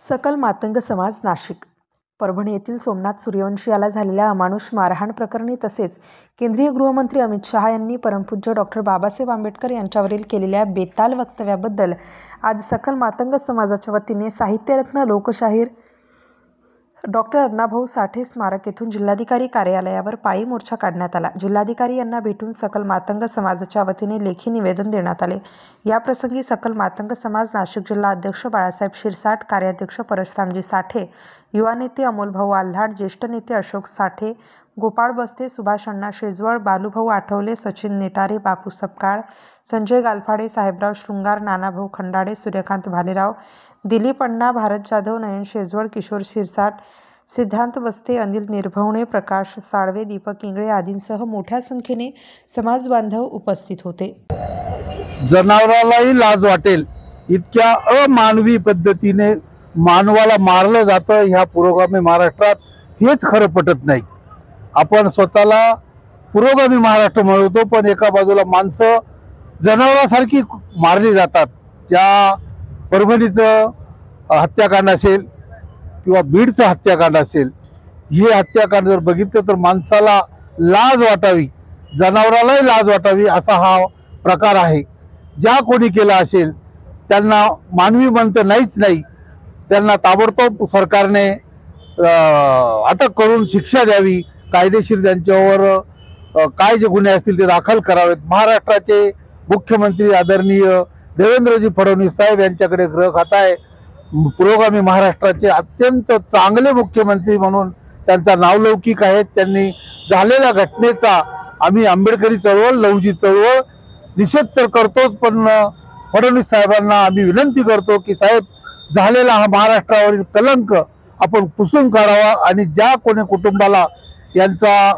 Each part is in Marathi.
सकल मातंग समाज नाशिक. परभणी येथील सोमनाथ सूर्यवंशी याला झालेल्या अमानुष मारहाण प्रकरणी तसेच केंद्रीय गृहमंत्री अमित शहा यांनी परमपूज्य डॉक्टर बाबासाहेब आंबेडकर यांच्यावरील केलेल्या बेताल वक्तव्याबद्दल आज सकल मातंग समाजाच्या वतीने साहित्यरत्न लोकशाहीर डॉक्टर अण्णाभाऊ साठे स्मारक येथून जिल्हाधिकारी कार्यालयावर पायी मोर्चा काढण्यात आला. जिल्हाधिकारी यांना भेटून सकल मातंग समाजाच्या वतीने लेखी निवेदन देण्यात आले. याप्रसंगी सकल मातंग समाज नाशिक जिल्हा अध्यक्ष बाळासाहेब शिरसाट, कार्याध्यक्ष परशुरामजी साठे, युवा नेते अमोलभाऊ आल्हाट, ज्येष्ठ नेते अशोक साठे, गोपाळ बस्ते, सुभाष अण्णा शेजवळ, बालूभाऊ आठवले, सचिन नेटारे, बापू सपकाळ, संजय गालफाडे, साहेबराव शृंगार, नानाभाऊ खंडाडे, सूर्यकांत भालेराव, दिलीप अण्णा, भारत जाधव, नयन शेजवळ, किशोर शिरसाट, सिद्धांत बस्ते, अनिल निर्भवणे, प्रकाश साळवे, दीपक इंगळे आदींसह मोठ्या संख्येने समाज बांधव उपस्थित होते. जनावरालाही लाज वाटेल इतक्या अमानवी पद्धतीने मानवाला मारलं जातं ह्या पुरोगामी महाराष्ट्रात, हेच खरं पटत नाही. आपण स्वतःला पुरोगामी महाराष्ट्र म्हणतो, पण एका बाजूला माणसं जनावरांसारखी मारली जातात. ज्या परभणीचं हत्याकांड असेल किंवा बीडचं हत्याकांड असेल, हे हत्याकांड जर बघितलं तर माणसाला लाज वाटावी, जनावरालाही लाज वाटावी असा हा प्रकार आहे. ज्या कोणी केला असेल त्यांना मानवी म्हणतं नाहीच नाही, त्यांना ताबडतोब सरकारने अटक करून शिक्षा द्यावी, कायदेशीर त्यांच्यावर काय जे गुन्हे असतील ते दाखल करावेत. महाराष्ट्राचे मुख्यमंत्री आदरणीय देवेंद्रजी फडणवीस साहेब यांच्याकडे गृह खाता आहे. पुरोगामी महाराष्ट्राचे अत्यंत चांगले मुख्यमंत्री म्हणून त्यांचा नावलौकिक आहे. त्यांनी झालेल्या घटनेचा आम्ही आंबेडकरी चळवळ, लहुजी चळवळ निषेध तर करतोच, पण फडणवीस साहेबांना आम्ही विनंती करतो की साहेब, झालेला हा महाराष्ट्रावरील कलंक आपण पुसून काढावा आणि ज्या कोणी कुटुंबाला यांचा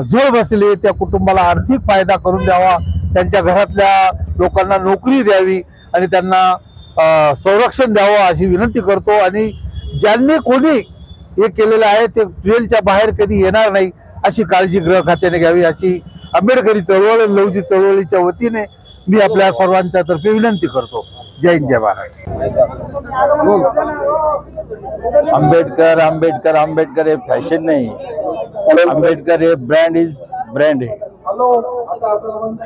झळ बसले त्या कुटुंबाला आर्थिक फायदा करून द्यावा, त्यांच्या घरातल्या लोकांना नोकरी द्यावी आणि त्यांना संरक्षण द्यावं अशी विनंती करतो. आणि ज्यांनी कोणी हे केलेलं आहे ते जेलच्या बाहेर कधी येणार नाही अशी काळजी गृह खात्याने घ्यावी अशी आंबेडकरी चळवळ, लहुजी चळवळीच्या वतीने मी आपल्या सर्वांच्या तर्फे विनंती करतो. जय हिंद, जय महाराष्ट्र. आंबेडकर आंबेडकर आंबेडकर हे फॅशन नाही, आंबेडकर हे ब्रँड आहे.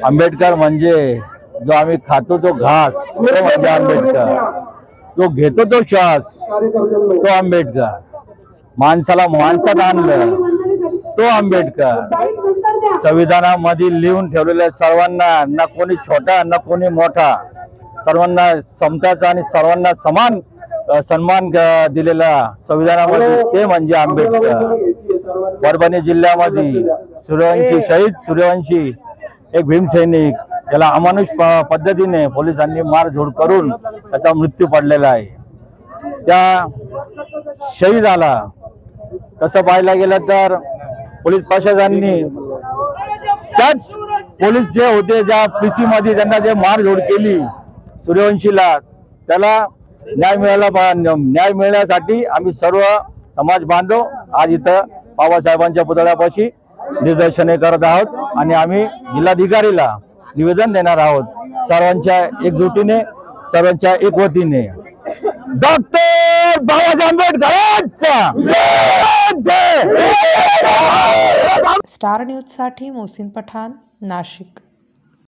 आंबेडकर म्हणजे जो आम्ही खातो तो घास तो म्हणजे आंबेडकर, जो घेतो तो श्वास तो आंबेडकर, माणसाला माणसात आणलं तो आंबेडकर, संविधानामध्ये लिहून ठेवलेल्या सर्वांना, ना कोणी छोटा ना कोणी मोठा, सर्वांना समताचा आणि सर्वांना समान सन्मान दिलेला संविधानामध्ये ते म्हणजे आंबेडकर. परभणी जिल्ह्यामध्ये सूर्यवंशी, शहीद सूर्यवंशी एक भीमसैनिक, याला अमानुष पद्धतीने पोलिसांनी मारझोड करून त्याचा मृत्यू पडलेला आहे. त्या शहीदाला तसं पाहायला गेलं तर पोलीस प्रशासनाने त्याच पोलीस जे होते ज्या पीसी मध्ये त्यांना जे मारझोड केली सूर्यवंशीला, त्याला न्याय मिळण्यासाठी आम्ही सर्व समाज बांधव आज इथं बाबासाहेबांच्या पुतळ्यापाशी निदर्शने करत आहोत आणि आम्ही जिल्हाधिकारीला निवेदन देणार आहोत. सर्वांच्या एकजुटीने, सर्वांच्या एकवतीने. डॉक्टर बाबासाहेब आंबेडकरांचा स्टार न्यूज साठी मोहसिन पठाण, नाशिक.